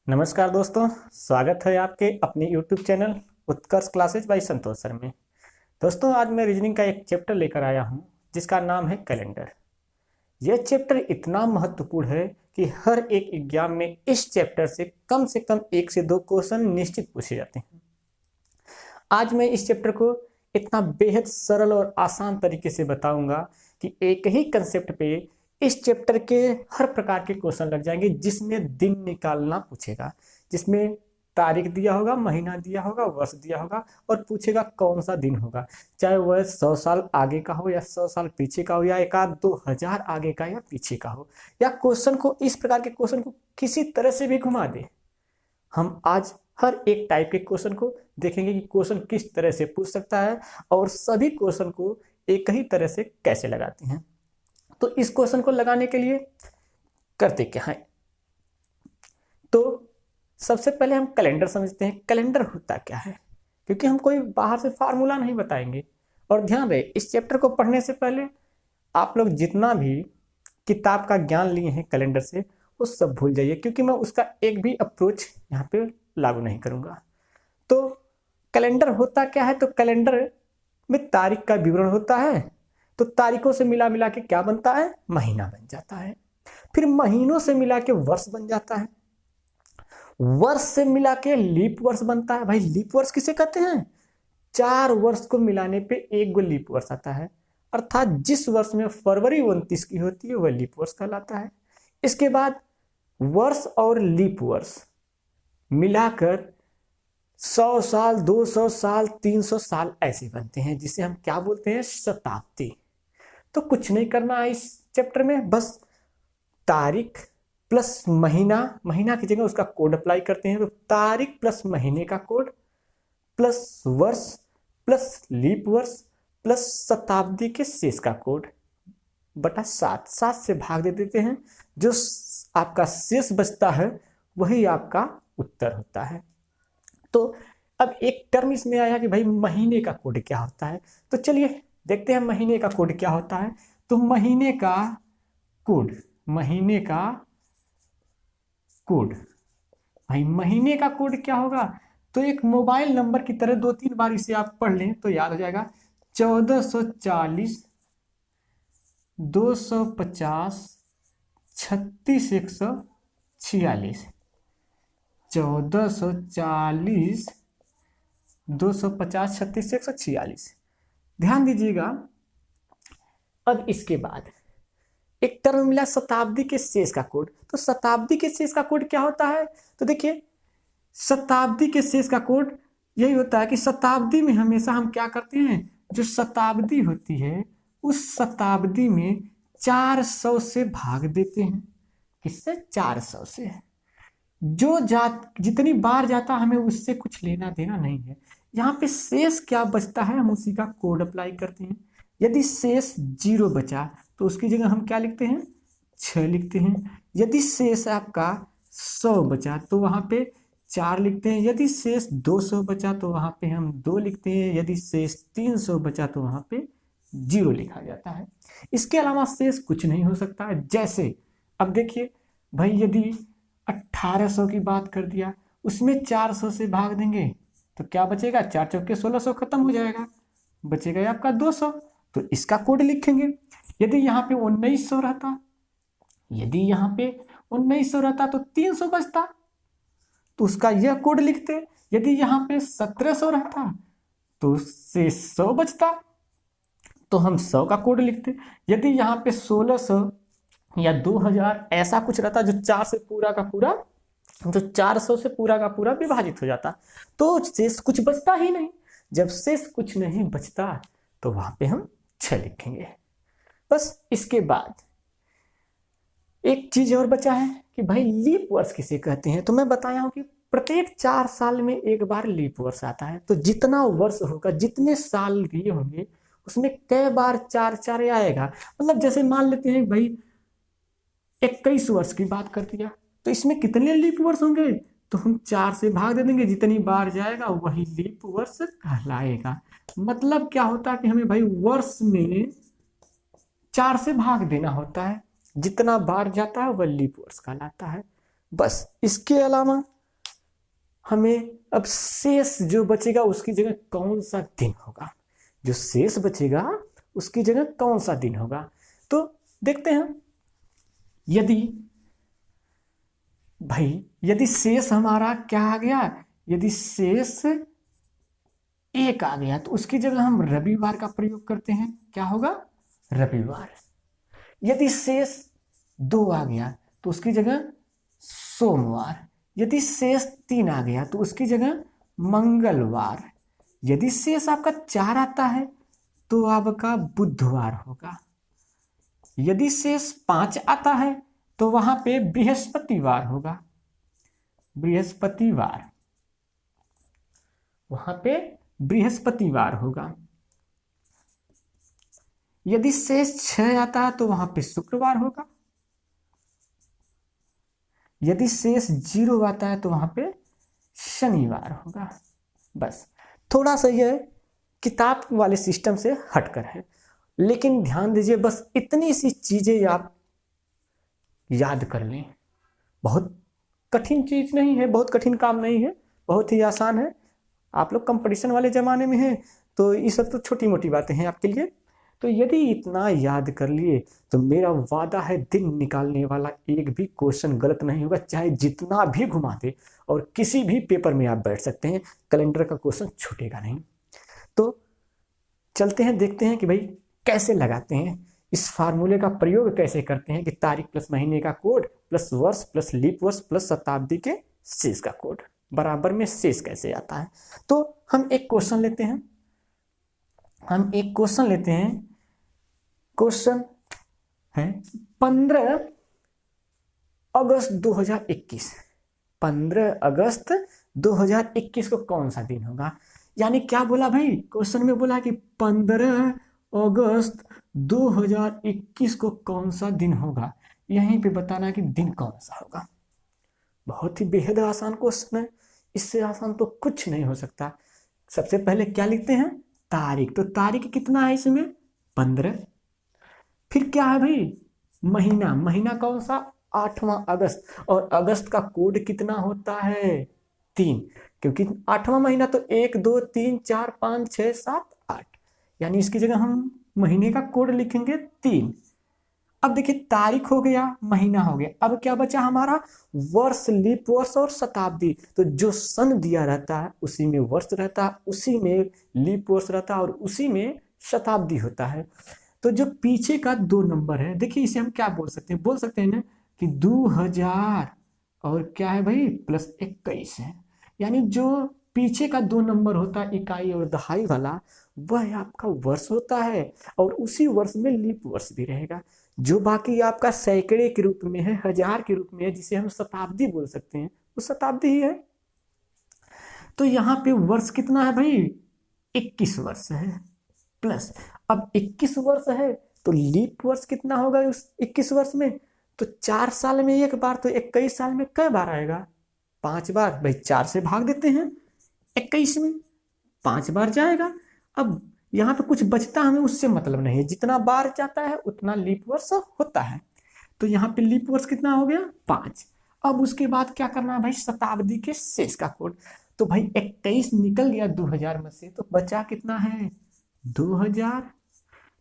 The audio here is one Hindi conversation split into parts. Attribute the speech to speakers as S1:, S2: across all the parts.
S1: नमस्कार दोस्तों, स्वागत है आपके अपने YouTube चैनल उत्कर्ष क्लासेज बाय संतोष सर में। दोस्तों, आज मैं रीजनिंग का एक चैप्टर लेकर आया हूं जिसका नाम है कैलेंडर। यह चैप्टर इतना महत्वपूर्ण है कि हर एक एग्जाम में इस चैप्टर से कम 1 से 2 क्वेश्चन निश्चित पूछे जाते हैं। आज मैं इस चैप्टर को इतना बेहद सरल और आसान तरीके से बताऊंगा कि एक ही कंसेप्ट पे इस चैप्टर के हर प्रकार के क्वेश्चन लग जाएंगे, जिसमें दिन निकालना पूछेगा, जिसमें तारीख दिया होगा, महीना दिया होगा, वर्ष दिया होगा और पूछेगा कौन सा दिन होगा, चाहे वह 100 साल आगे का हो या 100 साल पीछे का हो या 1000 आगे का या पीछे का हो, या क्वेश्चन को इस प्रकार के क्वेश्चन को किसी तरह से भी घुमा दे। हम आज हर एक टाइप के क्वेश्चन को देखेंगे कि क्वेश्चन किस तरह से पूछ सकता है और सभी क्वेश्चन को एक ही तरह से कैसे लगाते हैं। तो इस क्वेश्चन को लगाने के लिए करते क्या है, तो सबसे पहले हम कैलेंडर समझते हैं। कैलेंडर होता क्या है, क्योंकि हम कोई बाहर से फार्मूला नहीं बताएंगे। और ध्यान रहे, इस चैप्टर को पढ़ने से पहले आप लोग जितना भी किताब का ज्ञान लिए हैं कैलेंडर से, वो सब भूल जाइए, क्योंकि मैं उसका एक भी अप्रोच यहाँ पे लागू नहीं करूँगा। तो कैलेंडर होता क्या है, तो कैलेंडर में तारीख का विवरण होता है। तो तारीखों से मिला मिला के क्या बनता है, महीना बन जाता है। फिर महीनों से मिला के वर्ष बन जाता है। वर्ष से मिला के लीप वर्ष बनता है। भाई, लीप वर्ष किसे कहते हैं? 4 वर्ष को मिलाने पे एक गो लीप वर्ष आता है, अर्थात जिस वर्ष में फरवरी 29 की होती है वह लीप वर्ष कहलाता है। इसके बाद वर्ष और लीप वर्ष मिलाकर 100 साल, 200 साल, 300 साल ऐसे बनते हैं, जिसे हम क्या बोलते हैं, शताब्दी। तो कुछ नहीं करना है इस चैप्टर में, बस तारीख प्लस महीना, महीना की जगह उसका कोड अप्लाई करते हैं। तो तारीख प्लस महीने का कोड प्लस वर्ष प्लस लीप वर्ष प्लस शताब्दी के शेष का कोड बटा 7 से भाग दे देते हैं। जो आपका शेष बचता है वही आपका उत्तर होता है। तो अब एक टर्म इसमें आया कि भाई महीने का कोड क्या होता है। तो चलिए देखते हैं महीने का कोड क्या होता है। तो महीने का कोड, भाई महीने का कोड क्या होगा, तो एक मोबाइल नंबर की तरह 2-3 बार इसे आप पढ़ लें तो याद हो जाएगा। 1440 250 36 146। 1440 250 36 146। ध्यान दीजिएगा। अब इसके बाद एक टर्म मिला शताब्दी के शेष का कोड। तो शताब्दी के शेष का कोड क्या होता है, तो देखिए शताब्दी के शेष का कोड यही होता है कि शताब्दी में हमेशा हम क्या करते हैं, जो शताब्दी होती है उस शताब्दी में 400 से भाग देते हैं। किससे? 400 से। जो जितनी बार जाता हमें उससे कुछ लेना देना नहीं है। यहाँ पे शेष क्या बचता है हम उसी का कोड अप्लाई करते हैं। यदि शेष 0 बचा तो उसकी जगह हम क्या लिखते हैं, 6 लिखते हैं। यदि शेष आपका 100 बचा तो वहाँ पे 4 लिखते हैं। यदि शेष 200 बचा तो वहाँ पे हम 2 लिखते हैं। यदि शेष 300 बचा तो वहाँ पे 0 लिखा जाता है। इसके अलावा शेष कुछ नहीं हो सकता है। जैसे अब देखिए भाई, यदि 1800 की बात कर दिया, उसमें 400 से भाग देंगे तो क्या बचेगा, 4 चौके 1600 खत्म हो जाएगा, बचेगा आपका 200। तो इसका कोड लिखेंगे। यदि यहाँ पे 1900 रहता, तो 300 बचता तो उसका यह कोड लिखते। यदि यहाँ पे 1700 रहता तो उससे 100 बचता तो हम 100 का कोड लिखते। यदि यहाँ पे 1600 या 2000 ऐसा कुछ रहता जो 400 से पूरा का पूरा विभाजित हो जाता, तो शेष कुछ बचता ही नहीं। जब शेष कुछ नहीं बचता तो वहां पे हम 6 लिखेंगे। बस इसके बाद एक चीज और बचा है कि भाई लीप वर्ष किसे कहते हैं। तो मैं बताया हूं कि प्रत्येक 4 साल में एक बार लीप वर्ष आता है। तो जितना वर्ष होगा, जितने साल दिए होंगे, उसमें कई बार 4 आएगा। मतलब जैसे मान लेते हैं भाई 21 वर्ष की बात कर दिया, तो इसमें कितने लीप वर्ष होंगे, तो हम 4 से भाग दे देंगे। जितनी बार जाएगा वही लीप वर्ष कहलाएगा। मतलब क्या होता है कि हमें भाई वर्ष में 4 से भाग देना होता है। जितना बार जाता है वह लीप वर्ष कहलाता है। बस इसके अलावा हमें अब शेष जो बचेगा उसकी जगह कौन सा दिन होगा, जो शेष बचेगा उसकी जगह कौन सा दिन होगा। तो देखते हैं, यदि शेष हमारा क्या आ गया, यदि शेष 1 आ गया तो उसकी जगह हम रविवार का प्रयोग करते हैं, क्या होगा, रविवार। यदि शेष 2 आ गया तो उसकी जगह सोमवार। यदि शेष 3 आ गया तो उसकी जगह मंगलवार। यदि शेष आपका 4 आता है तो आपका बुधवार होगा। यदि शेष 5 आता है तो वहां पे बृहस्पतिवार होगा, बृहस्पतिवार, वहां पे बृहस्पतिवार होगा। यदि शेष 6 आता है तो वहां पे शुक्रवार होगा। यदि शेष 0 आता है तो वहां पे शनिवार होगा। बस थोड़ा सा यह किताब वाले सिस्टम से हटकर है, लेकिन ध्यान दीजिए बस इतनी सी चीजें आप याद कर लें। बहुत कठिन चीज नहीं है, बहुत कठिन काम नहीं है, बहुत ही आसान है। आप लोग कंपटीशन वाले जमाने में हैं तो ये सब तो छोटी मोटी बातें हैं आपके लिए। तो यदि इतना याद कर लिए तो मेरा वादा है दिन निकालने वाला एक भी क्वेश्चन गलत नहीं होगा, चाहे जितना भी घुमा दे, और किसी भी पेपर में आप बैठ सकते हैं, कैलेंडर का क्वेश्चन छूटेगा नहीं। तो चलते हैं, देखते हैं कि भाई कैसे लगाते हैं, इस फार्मूले का प्रयोग कैसे करते हैं कि तारीख प्लस महीने का कोड प्लस वर्ष प्लस लीप वर्ष प्लस शताब्दी के शेष का कोड बराबर में शेष कैसे आता है। तो हम एक क्वेश्चन लेते हैं, क्वेश्चन है 15 अगस्त 2021। 15 अगस्त 2021 को कौन सा दिन होगा। यानी क्या बोला भाई, क्वेश्चन में बोला कि 15 अगस्त 2021 को कौन सा दिन होगा, यहीं पे बताना कि दिन कौन सा होगा। बहुत ही बेहद आसान क्वेश्चन है, इससे आसान तो कुछ नहीं हो सकता। सबसे पहले क्या लिखते हैं, तारीख। तो तारीख कितना है इसमें, 15। फिर क्या है भाई, महीना, महीना कौन सा, 8वां अगस्त। और अगस्त का कोड कितना होता है, 3, क्योंकि 8वां महीना तो 1 2 3 4 5 6 7 8, यानी इसकी जगह हम महीने का कोड लिखेंगे 3। अब देखिए तारीख हो गया, महीना हो गया, अब क्या बचा हमारा, वर्ष, लीप वर्ष और शताब्दी। तो जो सन दिया रहता है उसी में वर्ष रहता है, उसी में लीप वर्ष रहता है और उसी में शताब्दी होता है। तो जो पीछे का 2 नंबर है, देखिए इसे हम क्या बोल सकते हैं, बोल सकते हैं ना कि 2000 और क्या है भाई प्लस 21 है। यानी जो पीछे का 2 नंबर होता है इकाई और दहाई वाला, वह आपका वर्ष होता है और उसी वर्ष में लीप वर्ष भी रहेगा। जो बाकी आपका सैकड़े के रूप में है, हजार के रूप में है, जिसे हम शताब्दी बोल सकते हैं, वो शताब्दी ही है। तो यहाँ पे वर्ष कितना है भाई, 21 वर्ष है। प्लस अब 21 वर्ष है तो लीप वर्ष कितना होगा उस 21 वर्ष में, तो 4 साल में 1 बार, तो 21 साल में कई बार आएगा, 5 बार। भाई 4 से भाग देते हैं, 21 में 5 बार जाएगा। अब यहाँ पे कुछ बचता हमें उससे मतलब नहीं है, जितना बार जाता है उतना लीप वर्ष होता है। तो यहाँ पे लीप वर्ष कितना हो गया, 5। अब उसके बाद क्या करना है भाई, शताब्दी के शेष का कोड। तो भाई 21 निकल गया 2000 में से, तो बचा कितना है, 2000।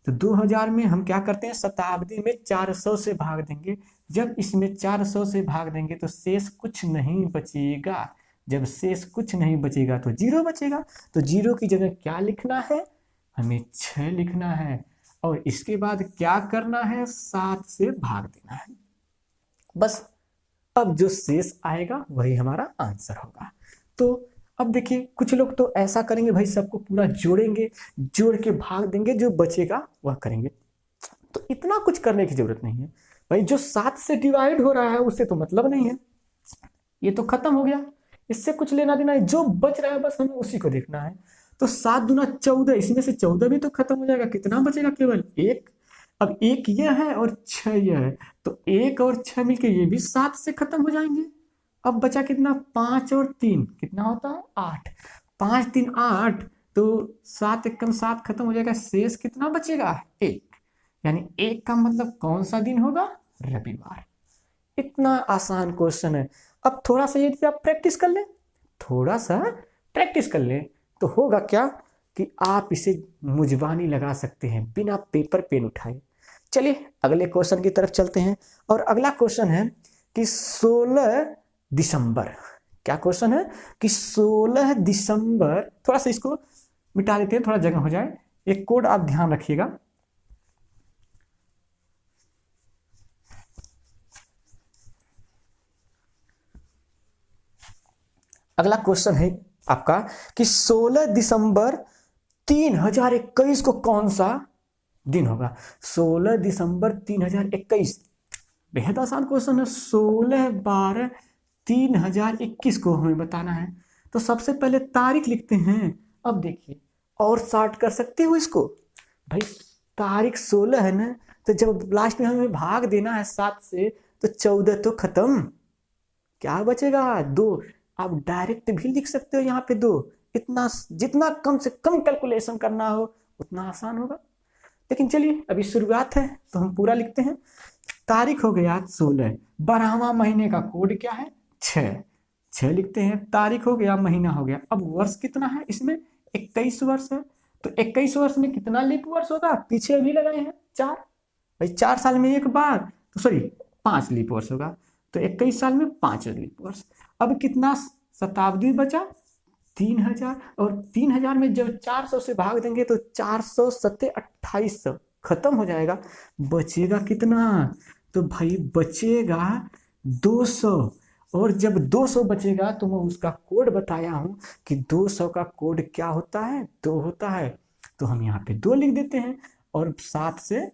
S1: तो 2000 में हम क्या करते हैं, शताब्दी में 400 से भाग देंगे। जब इसमें 400 से भाग देंगे तो शेष कुछ नहीं बचेगा। जब शेष कुछ नहीं बचेगा तो 0 बचेगा। तो 0 की जगह क्या लिखना है, हमें 6 लिखना है और इसके बाद क्या करना है, 7 से भाग देना है। बस अब जो शेष आएगा वही हमारा आंसर होगा। तो अब देखिए कुछ लोग तो ऐसा करेंगे भाई, सबको पूरा जोड़ेंगे, जोड़ के भाग देंगे, जो बचेगा वह करेंगे। तो इतना कुछ करने की जरूरत नहीं है भाई, जो 7 से डिवाइड हो रहा है उससे तो मतलब नहीं है, ये तो खत्म हो गया, इससे कुछ लेना देना है। जो बच रहा है बस हमें उसी को देखना है। तो 7 दूना 14, इसमें से 14 भी तो खत्म हो जाएगा, कितना बचेगा, केवल 1। अब 1 यह है और 6 यह है, तो 1 और 6 मिलके ये भी 7 से खत्म हो जाएंगे। अब बचा कितना, 5 और 3 कितना होता है, 8। 5 3 8, तो 7 एकम 7 खत्म हो जाएगा, शेष कितना बचेगा, 1। यानी 1 का मतलब कौन सा दिन होगा, रविवार। इतना आसान क्वेश्चन है। अब थोड़ा सा यदि आप प्रैक्टिस कर लें थोड़ा सा प्रैक्टिस कर लें तो होगा क्या कि आप इसे मुजबानी लगा सकते हैं बिना पेपर पेन उठाए। चलिए अगले क्वेश्चन की तरफ चलते हैं। और अगला क्वेश्चन है कि 16 दिसंबर, क्या क्वेश्चन है कि 16 दिसंबर, थोड़ा सा इसको मिटा देते हैं, थोड़ा जगह हो जाए। एक कोड आप ध्यान रखिएगा। अगला क्वेश्चन है आपका कि 16 दिसंबर 3021 को कौन सा दिन होगा। 16 दिसंबर 3021, बेहद आसान क्वेश्चन है। 16/12/3021 को हमें बताना है। तो सबसे पहले तारीख लिखते हैं। अब देखिए और शॉर्ट कर सकते हो इसको भाई, तारीख 16 है ना, तो जब लास्ट में हमें भाग देना है 7 से तो 14 तो खत्म, क्या बचेगा 2। आप डायरेक्ट भी लिख सकते हो यहाँ पे 2। इतना जितना कम से कम कैलकुलेशन करना हो उतना आसान होगा। लेकिन चलिए अभी शुरुआत है तो हम पूरा लिखते हैं। तारीख हो गया 16, 12वां महीने का कोड क्या है 6 लिखते हैं। तारीख हो गया, महीना हो गया। अब वर्ष कितना है इसमें 21 वर्ष है। तो 21 वर्ष में कितना लीप वर्ष होगा, पीछे अभी लगाए हैं 4 भाई, 4 साल में एक बार, तो सॉरी 5 लीप वर्ष होगा। तो 21 साल में 5 लीप वर्ष। अब कितना शताब्दी बचा 3000, और 3000 में जब 400 से भाग देंगे तो 400 सत्ते 2800 खत्म हो जाएगा। बचेगा कितना, तो भाई बचेगा 200। और जब 200 बचेगा तो मैं उसका कोड बताया हूं कि 200 का कोड क्या होता है, 2 होता है। तो हम यहाँ पे 2 लिख देते हैं और 7 से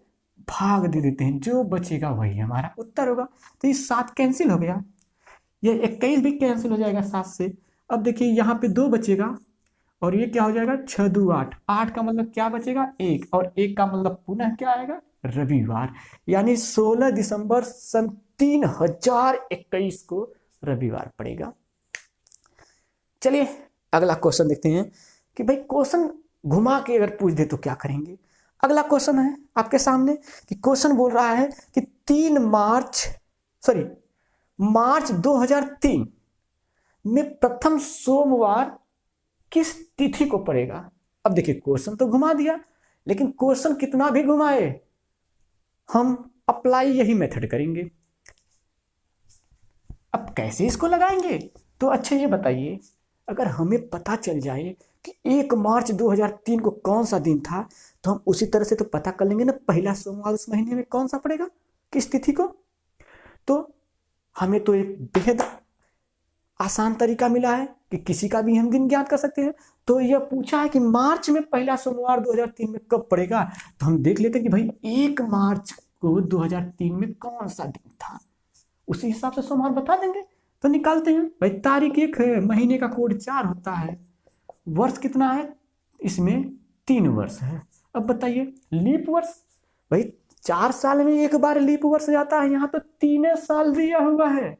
S1: भाग दे देते हैं, जो बचेगा वही हमारा उत्तर होगा। तो ये 7 कैंसिल हो गया, ये 21 भी कैंसिल हो जाएगा 7 से। अब देखिए यहाँ पे 2 बचेगा और ये क्या हो जाएगा 6 2 8, 8 का मतलब क्या बचेगा 1, और 1 का मतलब पुनः क्या आएगा रविवार। यानी 16 दिसंबर सन 3021 को रविवार पड़ेगा। चलिए अगला क्वेश्चन देखते हैं कि भाई क्वेश्चन घुमा के अगर पूछ दे तो क्या करेंगे। अगला क्वेश्चन है आपके सामने कि क्वेश्चन बोल रहा है कि 3 मार्च 2003 में प्रथम सोमवार किस तिथि को पड़ेगा। अब देखिए क्वेश्चन तो घुमा दिया, लेकिन क्वेश्चन कितना भी घुमाए हम अप्लाई यही मेथड करेंगे। अब कैसे इसको लगाएंगे, तो अच्छा ये बताइए, अगर हमें पता चल जाए कि 1 मार्च 2003 को कौन सा दिन था, तो हम उसी तरह से तो पता कर लेंगे ना पहला सोमवार उस महीने में कौन सा पड़ेगा किस तिथि को। तो हमें तो एक बेहद आसान तरीका मिला है कि किसी का भी हम दिन ज्ञात कर सकते हैं। तो यह पूछा है कि मार्च में पहला सोमवार 2003 में कब पड़ेगा, तो हम देख लेते हैं कि भाई 1 मार्च को 2003 में कौन सा दिन था, उसी हिसाब से सोमवार बता देंगे। तो निकालते हैं भाई, तारीख 1 है, महीने का कोड 4 होता है, वर्ष कितना है इसमें 3 वर्ष है। अब बताइए लीप वर्ष, भाई 4 साल में एक बार लीप वर्ष जाता है, यहाँ तो 3 साल दिया हुआ है,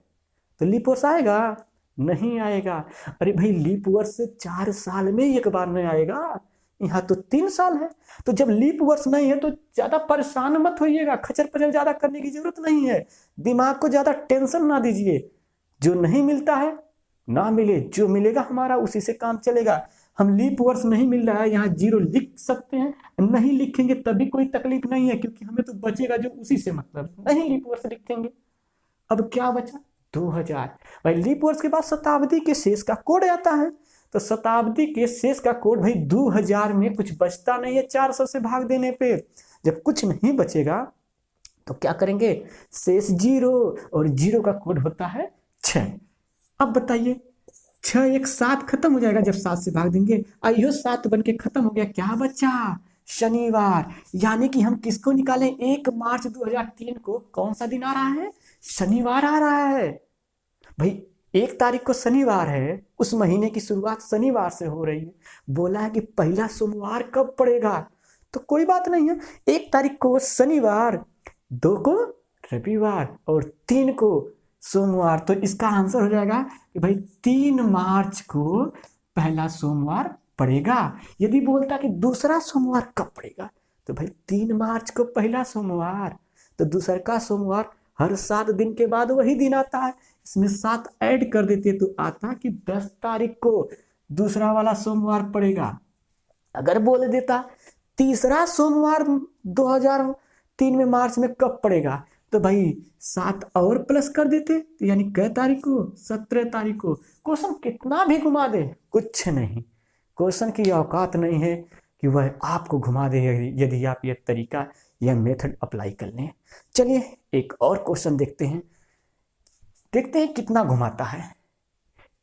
S1: तो लीप वर्ष आएगा नहीं आएगा। अरे भाई लीप वर्ष 4 साल में एक बार नहीं आएगा, यहाँ तो 3 साल है। तो जब लीप वर्ष नहीं है तो ज्यादा परेशान मत होइएगा, खचर पचर ज्यादा करने की जरूरत नहीं है, दिमाग को ज्यादा टेंशन ना दीजिए। जो नहीं मिलता है ना मिले, जो मिलेगा हमारा उसी से काम चलेगा। हम लीप वर्ष नहीं मिल रहा है यहाँ 0 लिख सकते हैं, नहीं लिखेंगे तभी कोई तकलीफ नहीं है, क्योंकि हमें तो बचेगा जो उसी से मतलब, नहीं लीप वर्ष लिखेंगे। अब क्या बचा 2000। भाई लीप वर्ष के बाद शताब्दी के शेष का कोड आता है, तो शताब्दी के शेष का कोड भाई 2000 में कुछ बचता नहीं है 400 से भाग देने पे। जब कुछ नहीं बचेगा तो क्या करेंगे, शेष 0, और 0 का कोड होता है 6। अब बताइए 6 1 7 खत्म हो जाएगा जब 7 से भाग देंगे, आइयो 7 बन के खत्म हो गया, क्या बचा शनिवार। यानी कि हम किसको निकालें, 1 मार्च 2003 को कौन सा दिन आ रहा है, शनिवार आ रहा है। भाई 1 तारीख को शनिवार है, उस महीने की शुरुआत शनिवार से हो रही है। बोला है कि पहला सोमवार कब पड़ेगा, तो कोई बात नहीं है, 1 तारीख को शनिवार, 2 को रविवार और 3 को सोमवार। तो इसका आंसर हो जाएगा कि भाई 3 मार्च को पहला सोमवार पड़ेगा। यदि बोलता कि दूसरा सोमवार कब पड़ेगा, तो भाई 3 मार्च को पहला सोमवार, तो दूसरा का सोमवार हर 7 दिन के बाद वही दिन आता है, इसमें 7 ऐड कर देते तो आता कि 10 तारीख को दूसरा वाला सोमवार पड़ेगा। अगर बोल देता तीसरा सोमवार 2003 में मार्च में कब पड़ेगा, तो भाई 7 और प्लस कर देते, तो यानी कै तारीख को, 17 तारीख को। क्वेश्चन कितना भी घुमा दे कुछ नहीं, क्वेश्चन की औकात नहीं है कि वह आपको घुमा दे यदि आप यह तरीका या मेथड अप्लाई कर लें। चलिए एक और क्वेश्चन देखते हैं कितना घुमाता है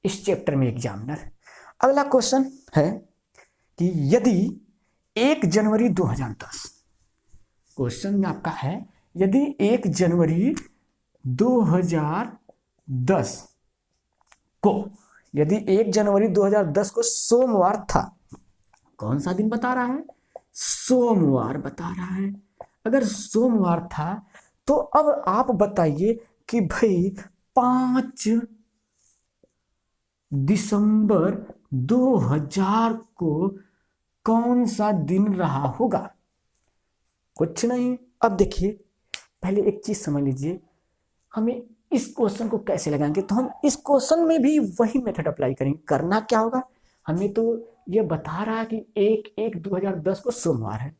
S1: इस चैप्टर में एग्जामिनर। अगला क्वेश्चन है कि यदि 1 जनवरी 2010, क्वेश्चन में आपका है यदि 1 जनवरी 2010 को, यदि 1 जनवरी 2010 को सोमवार था, कौन सा दिन बता रहा है, सोमवार बता रहा है। अगर सोमवार था तो अब आप बताइए कि भाई 5 दिसंबर 2000 को कौन सा दिन रहा होगा। कुछ नहीं। अब देखिए पहले एक चीज समझ लीजिए, हमें इस क्वेश्चन को कैसे लगाएंगे, तो हम इस क्वेश्चन में भी वही मेथड अप्लाई करेंगे। करना क्या होगा, हमें तो ये बता रहा है कि 1/1/2010 को सोमवार है,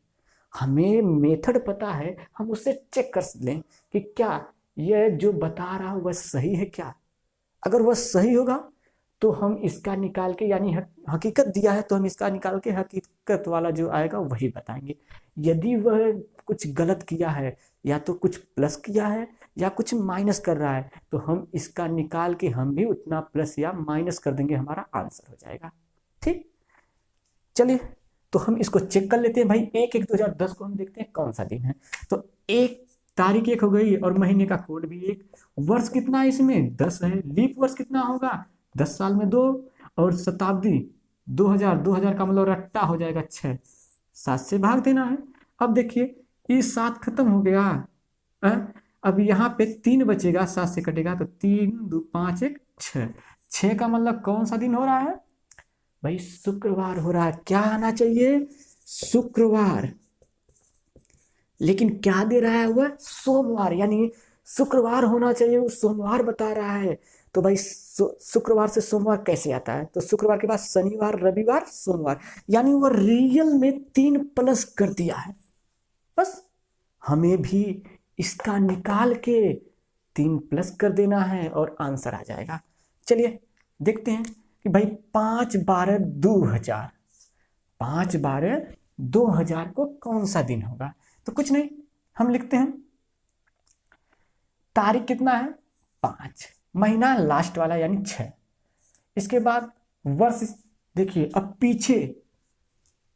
S1: हमें मेथड पता है, हम उससे चेक कर लें कि क्या यह जो बता रहा है वह सही है क्या। अगर वह सही होगा तो हम इसका निकाल के, यानी हकीकत दिया है तो हम इसका निकाल के हकीकत वाला जो आएगा वही बताएंगे। यदि वह कुछ गलत किया है, या तो कुछ प्लस किया है या कुछ माइनस कर रहा है, तो हम इसका निकाल के हम भी उतना प्लस या माइनस कर देंगे, हमारा आंसर हो जाएगा। ठीक, चलिए तो हम इसको चेक कर लेते हैं। भाई 1/1/2010 को हम देखते हैं कौन सा दिन है। तो 1 तारीख 1 हो गई और महीने का कोड भी 1, वर्ष कितना है इसमें 10 है, लीप वर्ष कितना होगा 10 साल में 2, और शताब्दी 2000 का मतलब रट्टा हो जाएगा 6, 7 से भाग देना है। अब देखिए ये 7 खत्म हो गया, अब यहाँ पे 3 बचेगा, 7 से कटेगा तो 3 2 5 1 6, 6 का मतलब कौन सा दिन हो रहा है भाई, शुक्रवार हो रहा है। क्या आना चाहिए, शुक्रवार, लेकिन क्या दे रहा है वह, सोमवार, यानी शुक्रवार होना चाहिए, वो सोमवार बता रहा है। तो भाई शुक्रवार से सोमवार कैसे आता है, तो शुक्रवार के बाद शनिवार रविवार सोमवार, यानी वो रियल में 3 प्लस कर दिया है। बस हमें भी इसका निकाल के 3 प्लस कर देना है और आंसर आ जाएगा। चलिए देखते हैं कि भाई 5/12/2000, 5/12/2000 को कौन सा दिन होगा। तो कुछ नहीं, हम लिखते हैं तारीख कितना है 5, महीना लास्ट वाला यानी 6, इसके बाद वर्ष देखिए, अब पीछे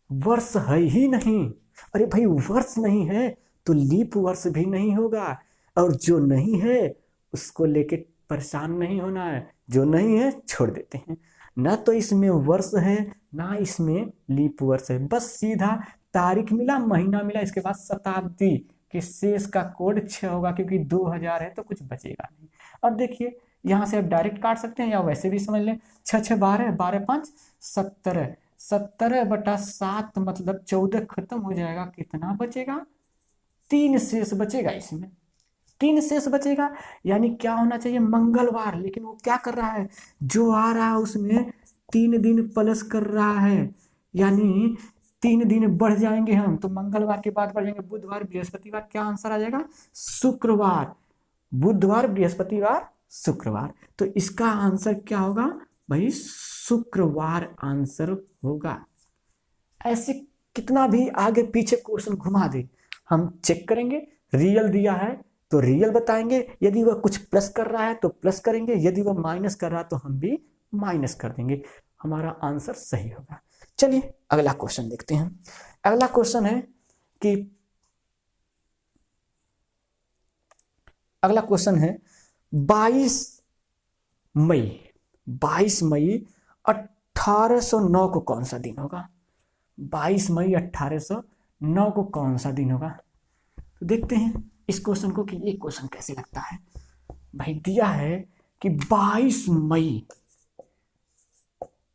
S1: वर्ष है ही नहीं, अरे भाई वर्ष नहीं है तो लीप वर्ष भी नहीं होगा, और जो नहीं है उसको लेके परेशान नहीं होना है, जो नहीं है छोड़ देते हैं। ना तो इसमें वर्ष है ना इसमें लीप वर्ष है, बस सीधा तारीख मिला, महीना मिला, इसके बाद शताब्दी के शेष का कोड 6 होगा, क्योंकि 2000 है तो कुछ बचेगा नहीं। अब देखिए यहाँ से आप डायरेक्ट काट सकते हैं या वैसे भी समझ लें, 6 6 12, 12 5 17, 17/7 मतलब 14 खत्म हो जाएगा, कितना बचेगा 3 शेष बचेगा, इसमें 3 शेष बचेगा, यानी क्या होना चाहिए मंगलवार। लेकिन वो क्या कर रहा है, जो आ रहा है उसमें 3 दिन प्लस कर रहा है, यानी 3 दिन बढ़ जाएंगे हम, तो मंगलवार के बाद बढ़ जाएंगे बुधवार बृहस्पतिवार, क्या आंसर आ जाएगा शुक्रवार, बुधवार बृहस्पतिवार शुक्रवार। तो इसका आंसर क्या होगा भाई, शुक्रवार आंसर होगा। ऐसे कितना भी आगे पीछे क्वेश्चन घुमा दे हम चेक करेंगे, रियल दिया है तो रियल बताएंगे, यदि वह कुछ प्लस कर रहा है तो प्लस करेंगे, यदि वह माइनस कर रहा है तो हम भी माइनस कर देंगे, हमारा आंसर सही होगा। चलिए अगला क्वेश्चन देखते हैं। अगला क्वेश्चन है कि अगला क्वेश्चन है 22 मई 1809 को कौन सा दिन होगा, 22 मई 1809 को कौन सा दिन होगा। तो देखते हैं इस क्वेश्चन को कि ये क्वेश्चन कैसे लगता है। भाई दिया है कि 22 मई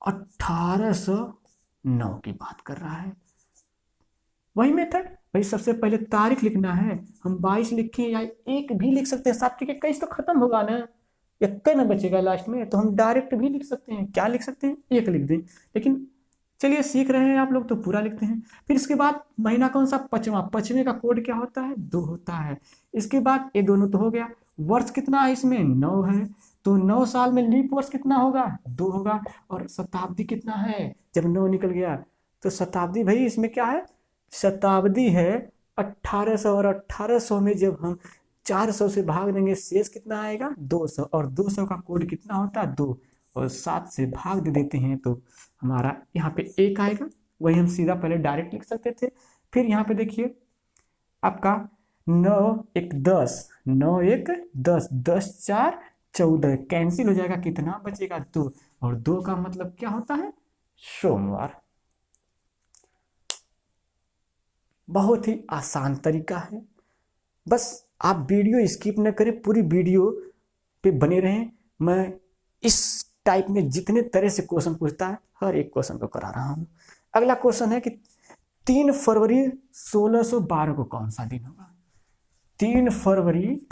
S1: 1809 की बात कर रहा है, वही मेथड भाई सबसे पहले तारीख लिखना है, हम 22 लिखें या 1 भी लिख सकते हैं, 7 के 21 तो खत्म होगा ना, 1 ना बचेगा लास्ट में, तो हम डायरेक्ट भी लिख सकते हैं। क्या लिख सकते हैं? 1 लिख दें। लेकिन चलिए सीख रहे हैं आप लोग तो पूरा लिखते हैं। फिर इसके बाद महीना कौन सा? पचवां। पचवें का कोड क्या होता है? 2 होता है। इसके बाद ये दोनों तो हो गया। वर्ष कितना है इसमें? 9 है। तो 9 साल में लीप वर्ष कितना होगा? 2 होगा। और शताब्दी कितना है? जब 9 निकल गया तो शताब्दी भाई इसमें क्या है? शताब्दी है 1800, और 1800 में जब हम 400 से भाग देंगे शेष कितना आएगा? 200। और 200 का कोड कितना होता है? 2। और 7 से भाग दे देते हैं तो हमारा यहाँ पे 1 आएगा। वही हम सीधा पहले डायरेक्ट लिख सकते थे। फिर यहाँ पे देखिए आपका 9 1 10, 9 1 10, 10 4 14, कैंसिल हो जाएगा, कितना बचेगा? 2। और 2 का मतलब क्या होता है? सोमवार। बहुत ही आसान तरीका है, बस आप वीडियो स्किप न करें, पूरी वीडियो पे बने रहें। मैं इस टाइप में जितने तरह से क्वेश्चन पूछता है हर एक क्वेश्चन को करा रहा हूं। अगला क्वेश्चन है कि 3 फरवरी 1612 को कौन सा दिन होगा? 3 फरवरी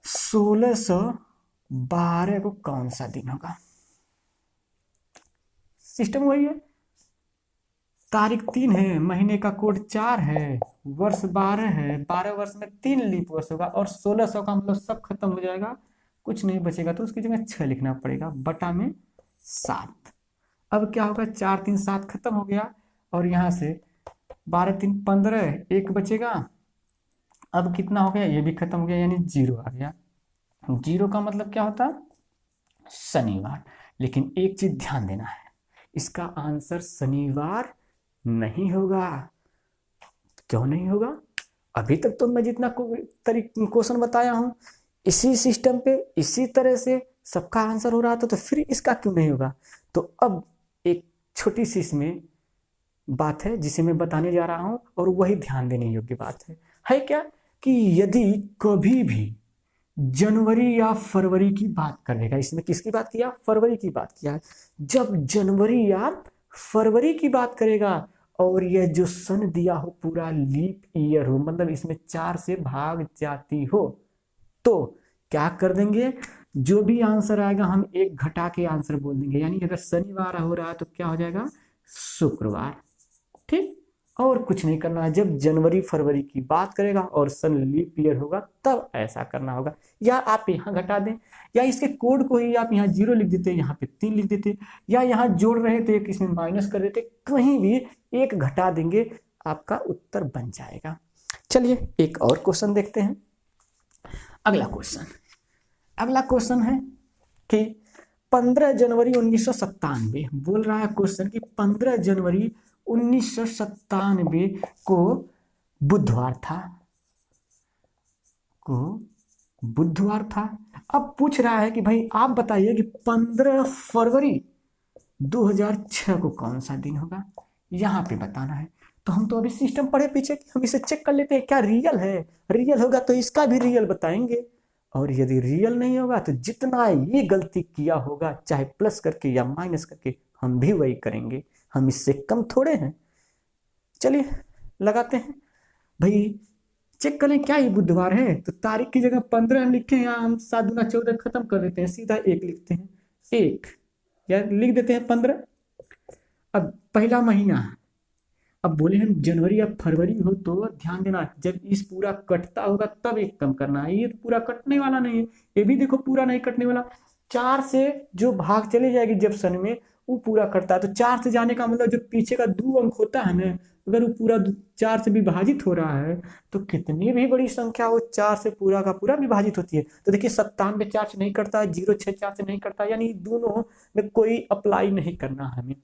S1: 1612 को कौन सा दिन होगा? सिस्टम वही है, तारीख 3 है, महीने का कोड 4 है, वर्ष 12 है, 12 वर्ष में 3 लीप वर्ष होगा, और 1600 का मतलब सब खत्म हो जाएगा, कुछ नहीं बचेगा, तो उसकी जगह 6 लिखना पड़ेगा, बटा में 7। अब क्या होगा? 4 3 7 खत्म हो गया, और यहाँ से 12 3 15, 1 बचेगा। अब कितना हो गया? ये भी खत्म हो गया, यानी 0 आ गया। 0 का मतलब क्या होता? शनिवार। लेकिन एक चीज ध्यान देना है, इसका आंसर शनिवार नहीं होगा। क्यों नहीं होगा? अभी तक तो मैं जितना क्वेश्चन बताया हूं इसी सिस्टम पे इसी तरह से सबका आंसर हो रहा था, तो फिर इसका क्यों नहीं होगा? तो अब एक छोटी सी इसमें बात है जिसे मैं बताने जा रहा हूं, और वही ध्यान देने योग्य बात है क्या? कि यदि कभी भी जनवरी या फरवरी की बात करेगा, इसमें किसकी बात किया? फरवरी की बात किया। जब जनवरी या फरवरी की बात करेगा और यह जो सन दिया हो पूरा लीप ईयर हो, मतलब इसमें 4 से भाग जाती हो, तो क्या कर देंगे? जो भी आंसर आएगा हम 1 घटा के आंसर बोल देंगे। यानी अगर शनिवार हो रहा है तो क्या हो जाएगा? शुक्रवार। ठीक, और कुछ नहीं करना है। जब जनवरी फरवरी की बात करेगा और सन लीप ईयर होगा तब ऐसा करना होगा। या आप यहाँ घटा दें, या इसके कोड को ही आप यहाँ 0 लिख देते, यहाँ पे 3 लिख देते, या यहाँ जोड़ रहे थे एक इसमें माइनस कर देते, कहीं भी 1 घटा देंगे, आपका उत्तर बन जाएगा। चलिए एक और क्वेश्चन देखते हैं। अगला क्वेश्चन है कि 15 जनवरी 1997 बोल रहा है क्वेश्चन कि 15 जनवरी 1997 को बुधवार था। अब पूछ रहा है कि भाई आप बताइए कि 15 फरवरी 2006 को कौन सा दिन होगा? यहाँ पे बताना है। तो हम तो अभी सिस्टम पढ़े पीछे, हम इसे चेक कर लेते हैं क्या रियल है। रियल होगा तो इसका भी रियल बताएंगे, और यदि रियल नहीं होगा तो जितना ये गलती किया होगा चाहे प्लस करके या माइनस करके हम भी वही करेंगे, हम इससे कम थोड़े हैं। चलिए लगाते हैं भाई, चेक करें क्या ये बुधवार है। तो तारीख की जगह 15 हम लिखे हैं, यहाँ हम 7 दूना 14 खत्म कर देते हैं, सीधा 1 लिखते हैं, 1 या लिख देते हैं 15। अब पहला महीना, अब बोले हम जनवरी या फरवरी हो तो ध्यान देना जब इस पूरा कटता होगा तब 1 कम करना है। ये पूरा कटने वाला नहीं है, ये भी देखो पूरा नहीं कटने वाला। 4 से जो भाग चले जाएगी जब सन में वो पूरा कटता है, तो 4 से जाने का मतलब जो पीछे का 2 अंक होता है ना, अगर वो पूरा 4 से विभाजित हो रहा है तो कितनी भी बड़ी संख्या हो 4 से पूरा का पूरा विभाजित होती है। तो देखिए 97 4 से नहीं करता है, 0 6 4 से नहीं करता, यानी दोनों में कोई अप्लाई नहीं करना है हमें।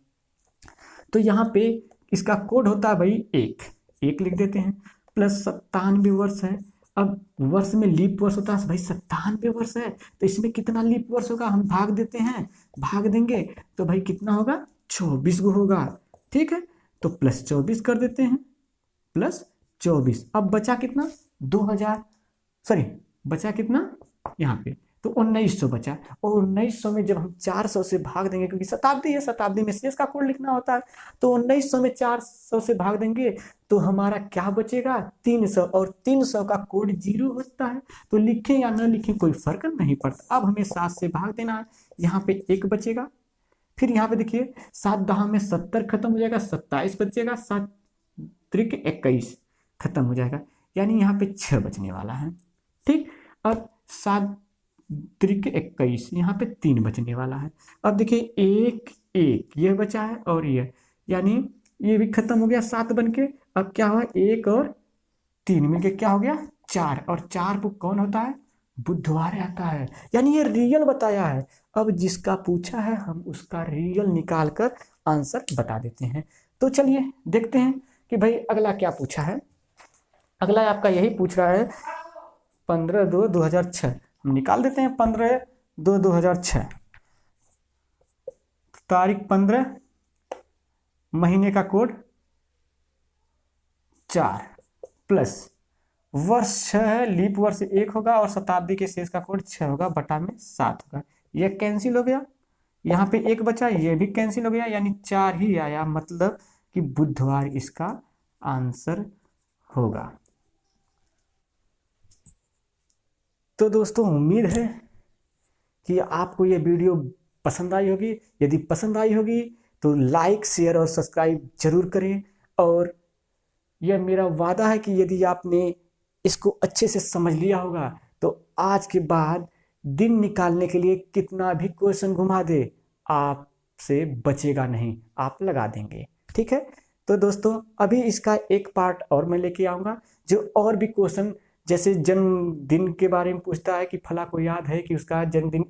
S1: तो यहाँ पे इसका कोड होता है भाई 1 लिख देते हैं, प्लस 97 वर्ष है। अब वर्ष में लीप वर्ष होता है भाई, 97 वर्ष है तो इसमें कितना लीप वर्ष होगा? हम भाग देते हैं, भाग देंगे तो भाई कितना होगा? 24 गो होगा। ठीक है, तो प्लस 24 कर देते हैं, प्लस 24। अब बचा कितना? 2000, सॉरी बचा कितना यहाँ पे? तो 1900 बचा। और 1900 में जब हम 400 से भाग देंगे, क्योंकि शताब्दी है, शताब्दी में शेष का कोड लिखना होता है, तो 1900 में 400 से भाग देंगे तो हमारा क्या बचेगा, 300। और 300 का कोड 0 होता है, तो लिखें या न लिखें कोई फर्क नहीं पड़ता। अब हमें 7 से भाग देना है, यहाँ पे 1 बचेगा। फिर यहाँ पे देखिए 7 दहा में 70 खत्म हो जाएगा, 27 बचेगा, 7 त्रिक 21 खत्म हो जाएगा, यानी यहाँ पे 6 बचने वाला है। ठीक, अब 7 त्रिक 21, यहाँ पे 3 बचने वाला है। अब देखिए 1 1 ये बचा है और ये, यानी ये भी खत्म हो गया 7 बन के। अब क्या हुआ, 1 और 3 मिलके क्या हो गया 4, और 4 बुक कौन होता है, बुधवार आता है, यानी ये रियल बताया है। अब जिसका पूछा है हम उसका रियल निकाल कर आंसर बता देते हैं। तो चलिए देखते हैं कि भाई अगला क्या पूछा है। अगला आपका यही पूछ रहा है 15/2/2006। हम निकाल देते हैं 15/2/2006। तारीख 15, महीने का कोड 4 प्लस वर्ष 6 है, लीप वर्ष 1 होगा और शताब्दी के शेष का कोड 6 होगा, बटा में 7 होगा। ये कैंसिल हो गया, यहाँ पे 1 बचा, ये भी कैंसिल हो गया, यानी 4 ही आया, मतलब कि बुधवार इसका आंसर होगा। तो दोस्तों उम्मीद है कि आपको ये वीडियो पसंद आई होगी। यदि पसंद आई होगी तो लाइक शेयर और सब्सक्राइब जरूर करें। और यह मेरा वादा है कि यदि आपने इसको अच्छे से समझ लिया होगा तो आज के बाद दिन निकालने के लिए कितना भी क्वेश्चन घुमा दे आपसे बचेगा नहीं, आप लगा देंगे। ठीक है, तो दोस्तों अभी इसका एक पार्ट और मैं लेके आऊँगा, जो और भी क्वेश्चन, जैसे जन्मदिन के बारे में पूछता है कि फला को याद है कि उसका जन्मदिन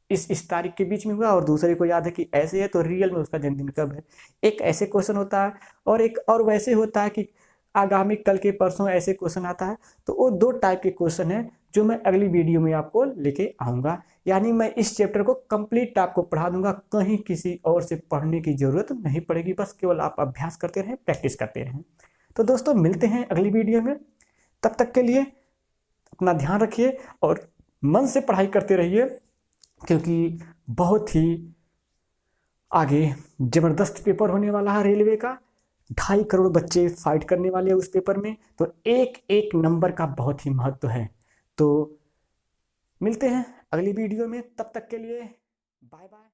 S1: इस तारीख के बीच में हुआ, और दूसरे को याद है कि ऐसे है, तो रियल में उसका जन्मदिन कब है। एक ऐसे क्वेश्चन होता है, और एक और वैसे होता है कि आगामी कल के परसों ऐसे क्वेश्चन आता है। तो वो 2 टाइप के क्वेश्चन हैं जो मैं अगली वीडियो में आपको लेके आऊँगा। यानी मैं इस चैप्टर को कंप्लीट आपको पढ़ा दूंगा, कहीं किसी और से पढ़ने की जरूरत नहीं पड़ेगी, बस केवल आप अभ्यास करते रहें, प्रैक्टिस करते रहें। तो दोस्तों मिलते हैं अगली वीडियो में, तब तक के लिए अपना ध्यान रखिए और मन से पढ़ाई करते रहिए, क्योंकि बहुत ही आगे जबरदस्त पेपर होने वाला है रेलवे का। 2.5 करोड़ बच्चे फाइट करने वाले हैं उस पेपर में, तो एक एक नंबर का बहुत ही महत्व है। तो मिलते हैं अगली वीडियो में, तब तक के लिए बाय बाय।